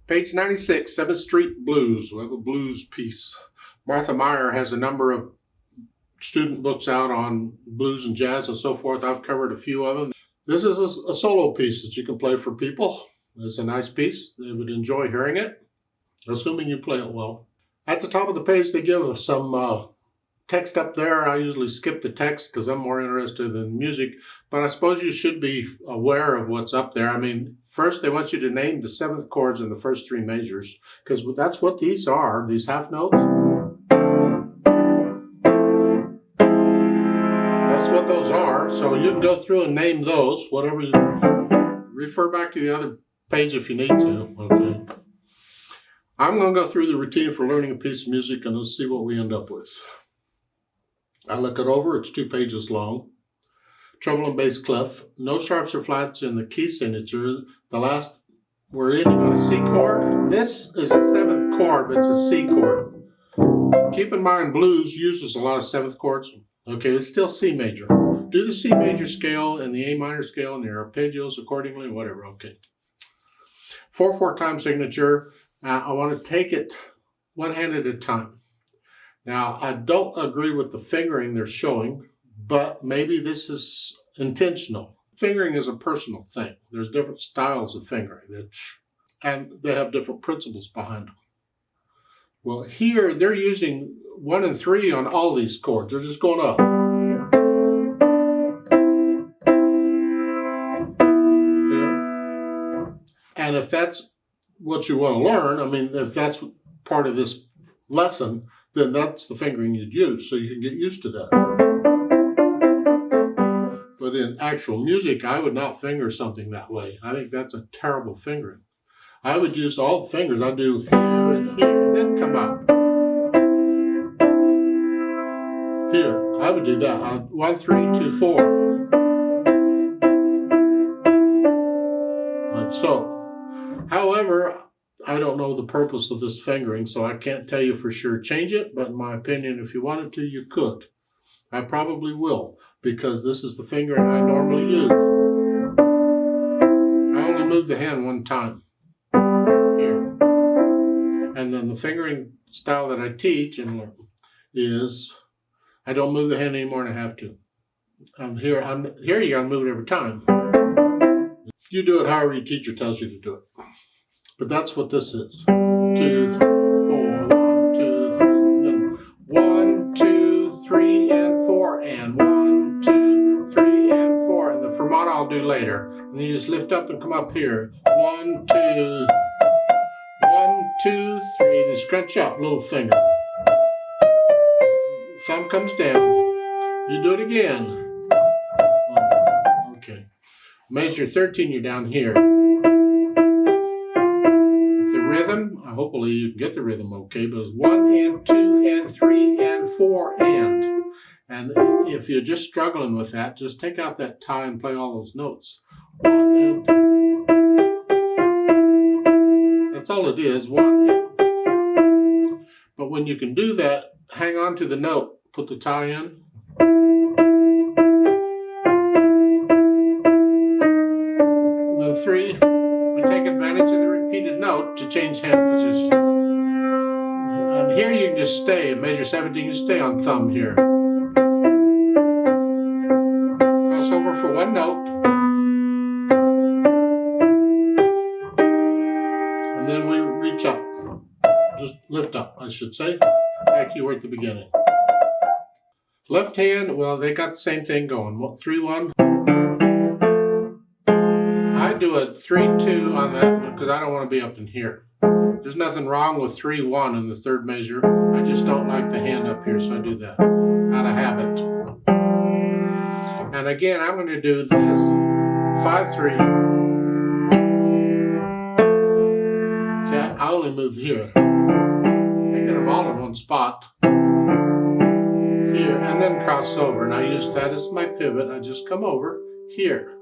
Page 96, 7th Street Blues. We have a blues piece. Martha Mier has a number of student books out on blues and jazz and so forth. I've covered a few of them. This is a solo piece that you can play for people. It's a nice piece. They would enjoy hearing it, assuming you play it well. At the top of the page, they give us some text up there. I usually skip the text because I'm more interested in music, but I suppose you should be aware of what's up there. I mean, first they want you to name the 7th chords in the first 3 measures, because that's what these are, these half notes. That's what those are. So you can go through and name those, whatever you refer back to the other page if you need to. Okay. I'm going to go through the routine for learning a piece of music and let's see what we end up with. I look it over, it's 2 pages long. Treble and bass clef, no sharps or flats in the key signature. The last we're in on a C chord. This is a 7th chord, but it's a C chord. Keep in mind, blues uses a lot of 7th chords. Okay, it's still C major. Do the C major scale and the A minor scale and the arpeggios accordingly, whatever, okay. 4/4 time signature. I want to take it one hand at a time. Now, I don't agree with the fingering they're showing, but maybe this is intentional. Fingering is a personal thing. There's different styles of fingering, and they have different principles behind them. Well, here they're using 1 and 3 on all these chords. They're just going up. Yeah. And if that's what you want to learn, I mean, if that's part of this lesson, then that's the fingering you'd use, so you can get used to that. But in actual music, I would not finger something that way. I think that's a terrible fingering. I would use all the fingers. I'd do here, here, then come up. Here, I would do that. 1, 3, 2, 4. Like so. However, I don't know the purpose of this fingering, so I can't tell you for sure change it, but in my opinion, if you wanted to, you could. I probably will, because this is the fingering I normally use. I only move the hand 1 time. Here. And then the fingering style that I teach and learn is I don't move the hand any more than I have to. Here you gotta move it every time. You do it however your teacher tells you to do it. But that's what this is. 2, 4, 1, 2, 3, and 1, 2, 3, and 4, and 1, 2, 3, and 4. And the fermata I'll do later. And then you just lift up and come up here. 1, 2, 1, 2, 3, and you scrunch up, little finger. Thumb comes down. You do it again. Okay. Measure 13, you're down here. Rhythm, hopefully you can get the rhythm okay, but it's 1 and 2 and 3 and 4 and if you're just struggling with that, just take out that tie and play all those notes. 1 and 2. That's all it is, 1 and. But when you can do that, hang on to the note, put the tie in. And then 3, we take advantage of the repeated note to change hand position. And here you can just stay, measure 17, you stay on thumb here. Cross over for 1 note. And then we reach up. Just lift up, I should say. Like you were at the beginning. Left hand, well, they got the same thing going. 3, 1. I do a 3, 2 on that one because I don't want to be up in here. There's nothing wrong with 3, 1 in the 3rd measure. I just don't like the hand up here, so I do that out of habit. And again, I'm going to do this 5, 3. See, I only moved here. I get them all in one spot. Here, and then cross over. And I use that as my pivot. I just come over here.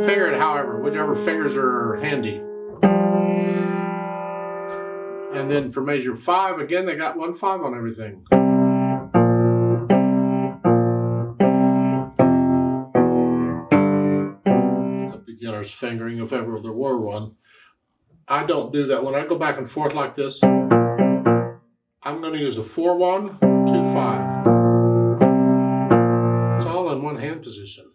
Finger it however, whichever fingers are handy. And then for measure 5, again, they got 1 5 on everything. there's fingering if ever there were one. I don't do that. When I go back and forth like this, I'm going to use a 4-1, 2-5. It's all in one hand position.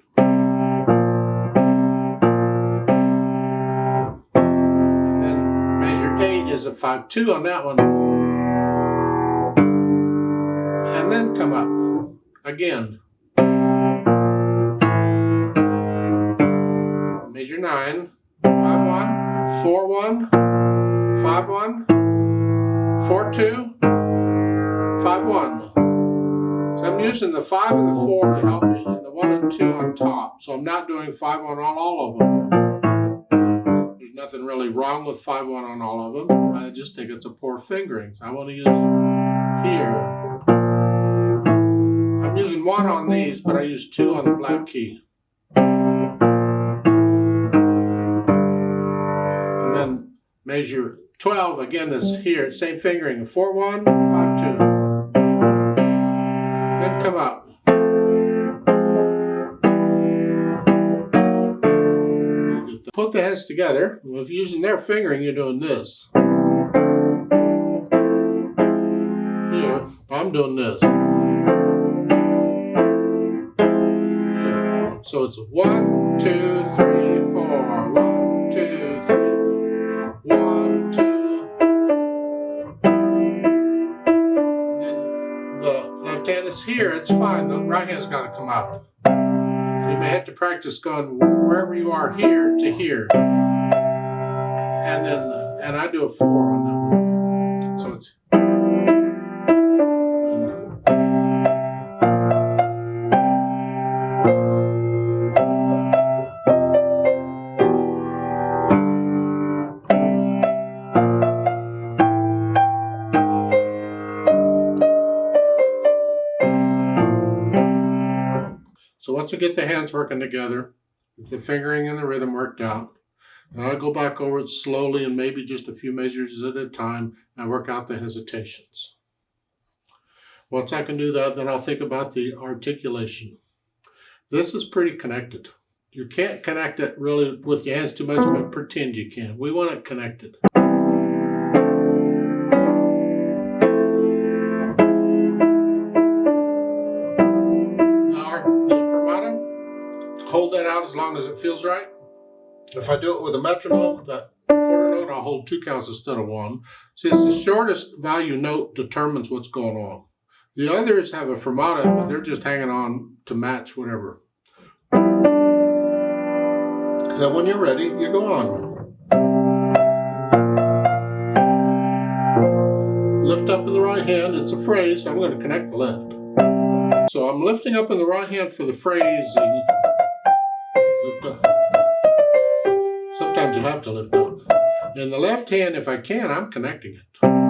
And then measure 8 is a 5-2 on that one. And then come up again. Measure 9, 5-1, 4-1, 5-1, 4-2, 5-1. So I'm using the 5 and the 4 to help me, and the 1 and 2 on top. So I'm not doing 5-1 on all of them. There's nothing really wrong with 5-1 on all of them. I just think it's a poor fingering. So I want to use here. I'm using 1 on these, but I use 2 on the black key. And then measure 12, again, is here, same fingering, 4-1, 5-2. Then come up. Put the hands together. If you're using their fingering, you're doing this. Here, I'm doing this. So it's 1, 2, 3, 4. 1, 2, 3. 1, 2. And then the left hand is here. It's fine. The right hand's got to come out. So you may have to practice going wherever you are here to here. And I do a 4 on that one. So it's. So once we get the hands working together, the fingering and the rhythm worked out, then I'll go back over it slowly and maybe just a few measures at a time and work out the hesitations. Once I can do that, then I'll think about the articulation. This is pretty connected. You can't connect it really with your hands too much, but pretend you can. We want it connected. Hold that out as long as it feels right. If I do it with a metronome, that quarter note, I'll hold 2 counts instead of 1. See, it's the shortest value note determines what's going on. The others have a fermata, but they're just hanging on to match whatever. So when you're ready, you go on. Lift up in the right hand, it's a phrase, so I'm going to connect the left. So I'm lifting up in the right hand for the phrasing. Lift up. Sometimes you have to lift up. In the left hand, if I can, I'm connecting it. Can't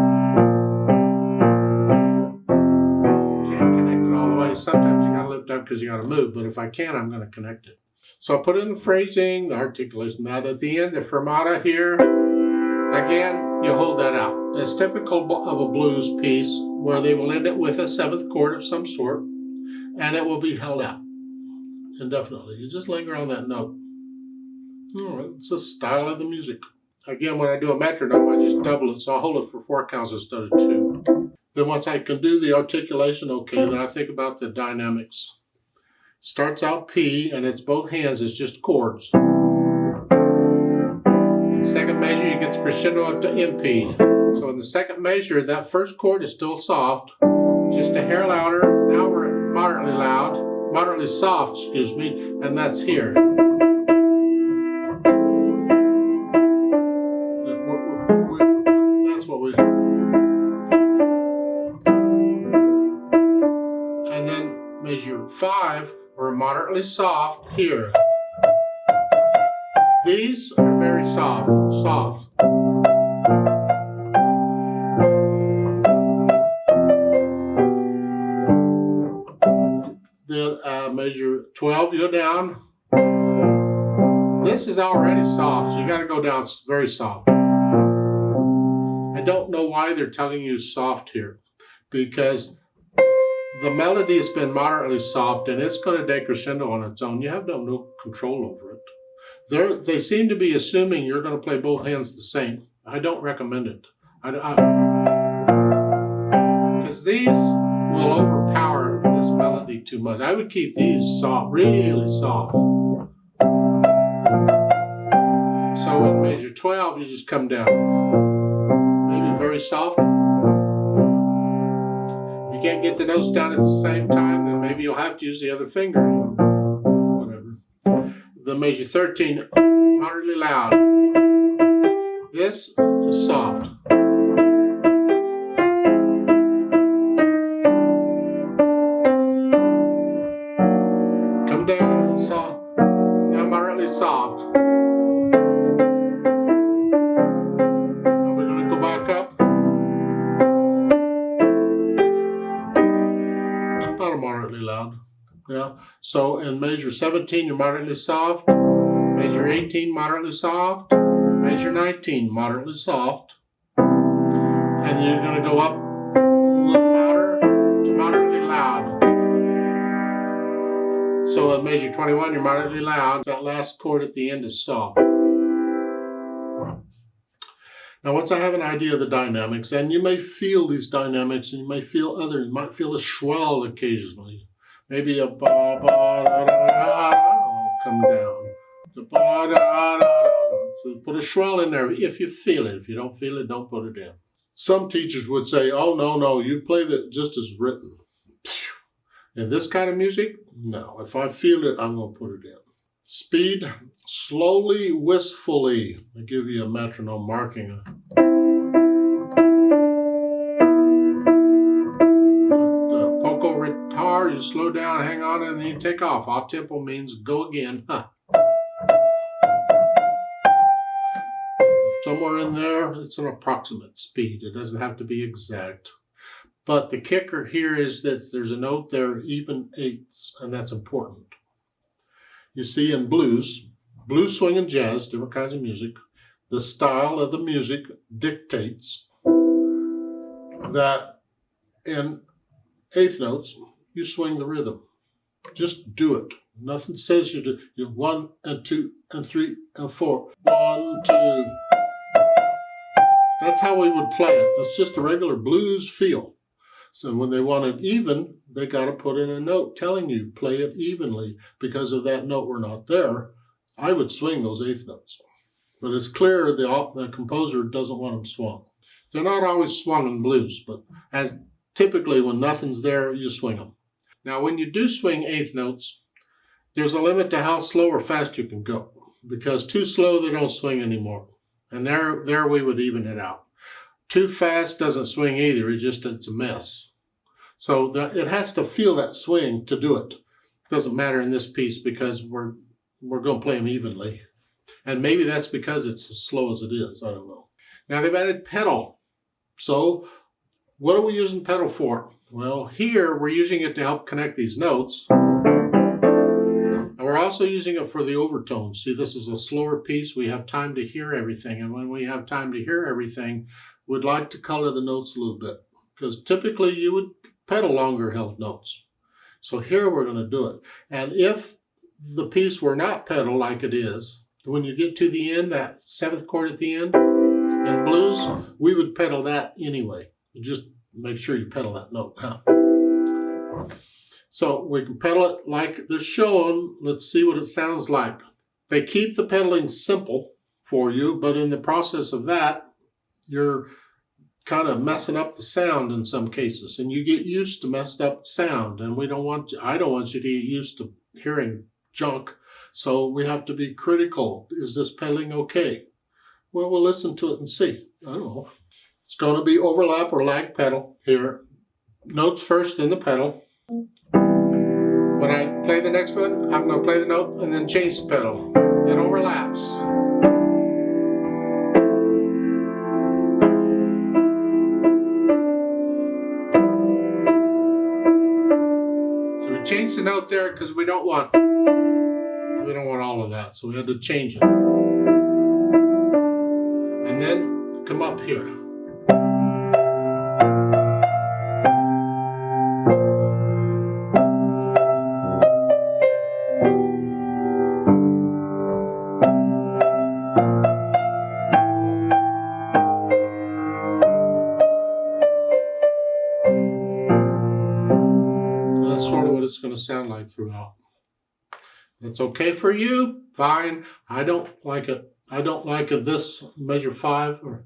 connect it all the way. Sometimes you gotta lift up because you gotta move, but if I can, I'm gonna connect it. So I put in the phrasing, the articulation. Now at the end, the fermata here, again, you hold that out. It's typical of a blues piece where they will end it with a 7th chord of some sort, and it will be held out indefinitely. You just linger on that note. It's the style of the music. Again, when I do a metronome, I just double it, so I'll hold it for 4 counts instead of 2. Then once I can do the articulation okay, then I think about the dynamics. Starts out P, and it's both hands, it's just chords. In the second measure, you get the crescendo up to MP. So in the second measure, that first chord is still soft, just a hair louder. Now we're at moderately loud, moderately soft, excuse me, and that's here. That's what we. And then measure 5, or moderately soft here. These are very soft. Then measure 12, you go down. This is already soft, so you got to go down very soft. I don't know why they're telling you soft here, because the melody has been moderately soft and it's going to decrescendo on its own. You have no control over it. They seem to be assuming you're going to play both hands the same. I don't recommend it. Because these will overpower this melody too much. I would keep these soft, really soft. So in measure 12, you just come down. Maybe very soft. If you can't get the notes down at the same time, then maybe you'll have to use the other finger. Whatever. The measure 13, moderately loud. This is soft. Come down, soft. Now moderately soft. And we're going to go back up. It's about a moderately loud. Yeah. So in measure 17, you're moderately soft. Measure 18, moderately soft. Measure 19, moderately soft. And then you're going to go up a little louder to moderately loud. So in measure 21, you're moderately loud. That last chord at the end is soft. Now, once I have an idea of the dynamics, and you may feel these dynamics, and you may feel other, you might feel a swell occasionally. Maybe a ba ba da da da, come down. The ba da da da. So put a swell in there if you feel it. If you don't feel it, don't put it in. Some teachers would say, oh, no, you play that just as written. In this kind of music, no. If I feel it, I'm going to put it in. Speed, slowly, wistfully. I give you a metronome marking. The poco ritar, you slow down, hang on, and then you take off. A tempo means go again. Huh. Somewhere in there, it's an approximate speed. It doesn't have to be exact. But the kicker here is that there's a note there, even eighths, and that's important. You see, in blues swing and jazz, different kinds of music, the style of the music dictates that in eighth notes, you swing the rhythm. Just do it. Nothing says you do. You 1 and 2 and 3 and 4. 1, 2. That's how we would play it. That's just a regular blues feel. So when they want it even, they got to put in a note telling you play it evenly. Because if that note were not there, I would swing those eighth notes. But it's clear the composer doesn't want them swung. They're not always swung in blues, but as typically when nothing's there, you swing them. Now when you do swing eighth notes, there's a limit to how slow or fast you can go. Because too slow, they don't swing anymore. And there we would even it out. Too fast doesn't swing either. It's a mess. So it has to feel that swing to do it. It doesn't matter in this piece because we're going to play them evenly. And maybe that's because it's as slow as it is. I don't know. Now they've added pedal. So what are we using pedal for? Well, here we're using it to help connect these notes. And we're also using it for the overtones. See, this is a slower piece. We have time to hear everything. And when we have time to hear everything, we'd like to color the notes a little bit. Because typically you would pedal longer held notes. So here we're going to do it. And if the piece were not pedal like it is, when you get to the end, that seventh chord at the end, in blues, we would pedal that anyway. Just make sure you pedal that note. Huh? So we can pedal it like they're shown. Let's see what it sounds like. They keep the pedaling simple for you, but in the process of that, you're kind of messing up the sound in some cases, and you get used to messed up sound, and I don't want you to get used to hearing junk, so we have to be critical. Is this pedaling okay? Well, we'll listen to it and see. I don't know. It's going to be overlap or lag pedal here. Notes first, then the pedal. When I play the next one, I'm going to play the note and then change the pedal. It overlaps. Change the note there because we don't want all of that, so we had to change it. And then come up here. like throughout. That's okay for you, fine. I don't like it. I don't like it this measure 5 or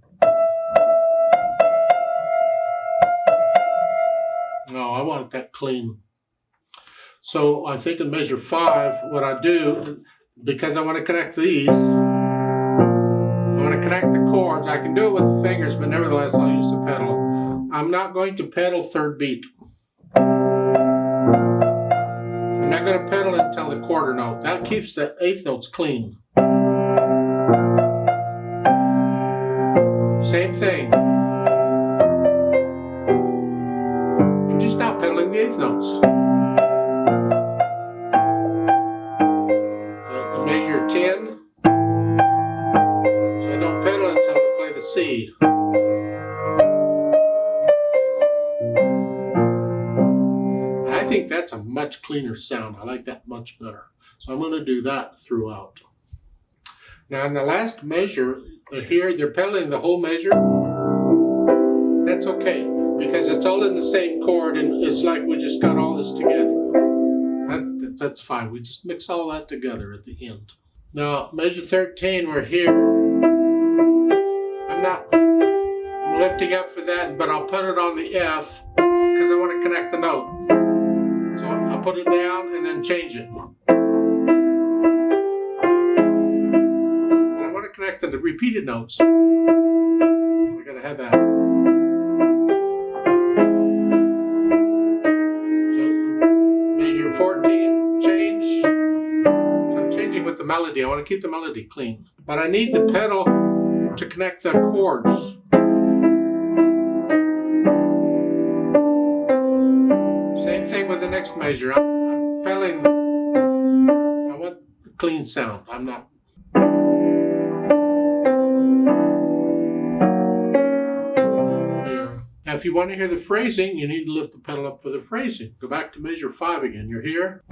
no, I want that clean. So I think in measure 5, what I do, because I want to connect these, I want to connect the chords. I can do it with the fingers, but nevertheless I'll use the pedal. I'm not going to pedal 3rd beat. I'm not going to pedal it until the quarter note. That keeps the 8th notes clean. Same thing. I'm just not pedaling the 8th notes. So measure 10. So I don't pedal until I play the C. I think that's a much cleaner sound. I like that much better. So I'm going to do that throughout. Now in the last measure, here they're pedaling the whole measure. That's okay, because it's all in the same chord and it's like we just got all this together. That's fine. We just mix all that together at the end. Now measure 13, we're here. I'm lifting up for that, but I'll put it on the F because I want to connect the note. So I'll put it down and then change it. And I want to connect the repeated notes. I gotta have that. So measure 14, change. So I'm changing with the melody. I want to keep the melody clean. But I need the pedal to connect the chords. Same thing with the next measure. I'm pedaling. I want a clean sound. I'm not. Here. Now, if you want to hear the phrasing, you need to lift the pedal up for the phrasing. Go back to measure 5 again. You're here.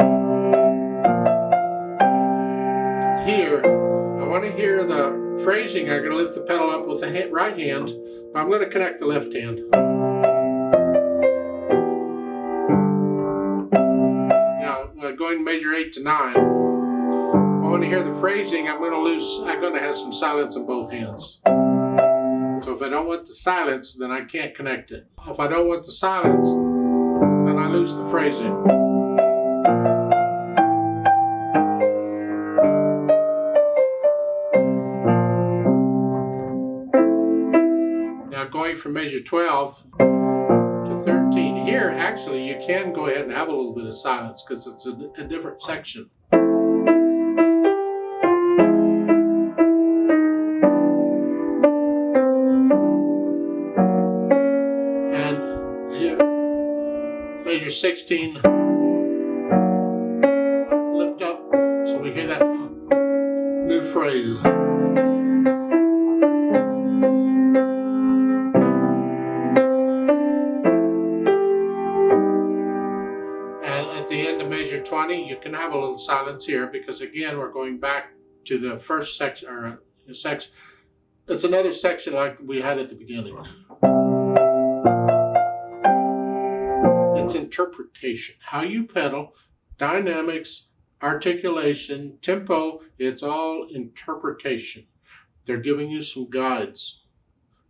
Here. I want to hear the phrasing. I'm going to lift the pedal up with the right hand, but I'm going to connect the left hand. Going measure 8 to 9. If I want to hear the phrasing, I'm going to have some silence in both hands. So if I don't want the silence, then I can't connect it. If I don't want the silence, then I lose the phrasing. Now going from measure 12 to 13. Here, actually, you can go ahead and have a little bit of silence because it's a different section. And here, measure 16, lift up, so we hear that new phrase. At the end of measure 20, you can have a little silence here because again, we're going back to the first section, or section. It's another section like we had at the beginning. It's interpretation. How you pedal, dynamics, articulation, tempo, it's all interpretation. They're giving you some guides.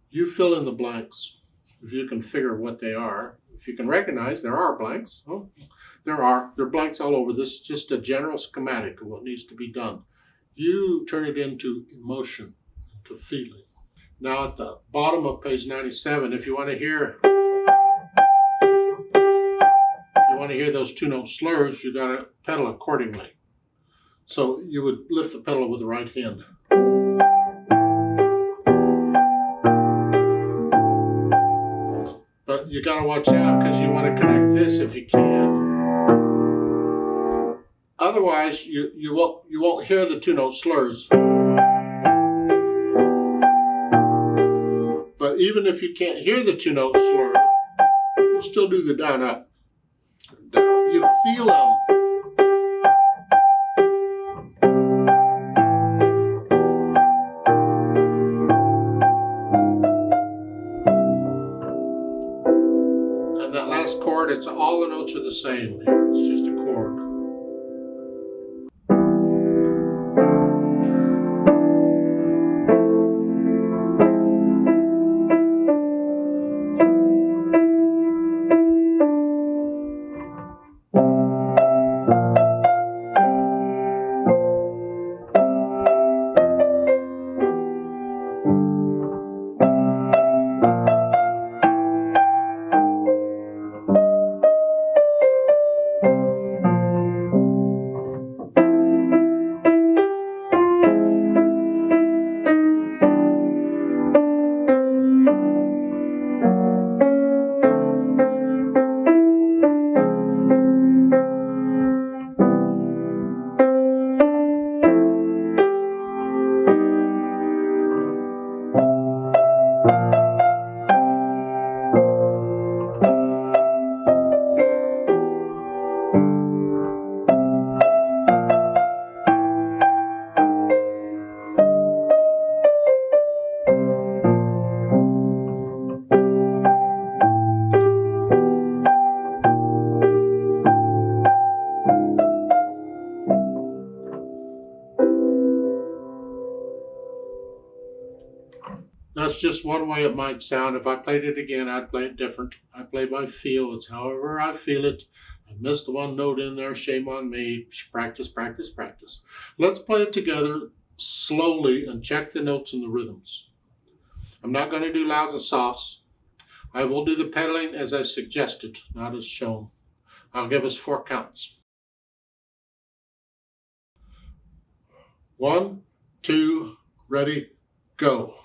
You fill in the blanks if you can figure what they are. If you can recognize there are blanks. Oh, there are blanks all over. This is just a general schematic of what needs to be done. You turn it into emotion, into feeling. Now at the bottom of page 97, if you want to hear those 2-note slurs, you got to pedal accordingly. So you would lift the pedal with the right hand. But you got to watch out because you want to connect this if you can. Otherwise, you won't hear the 2-note slurs. But even if you can't hear the 2-note slur, you still do the down up. You feel them. And that last chord, all the notes are the same. It's just a chord. That's just one way it might sound. If I played it again, I'd play it different. I play by feel. It's however I feel it. I missed one note in there. Shame on me. Practice, practice, practice. Let's play it together slowly and check the notes and the rhythms. I'm not going to do lows and softs. I will do the pedaling as I suggested, not as shown. I'll give us 4 counts. 1, 2, ready, go.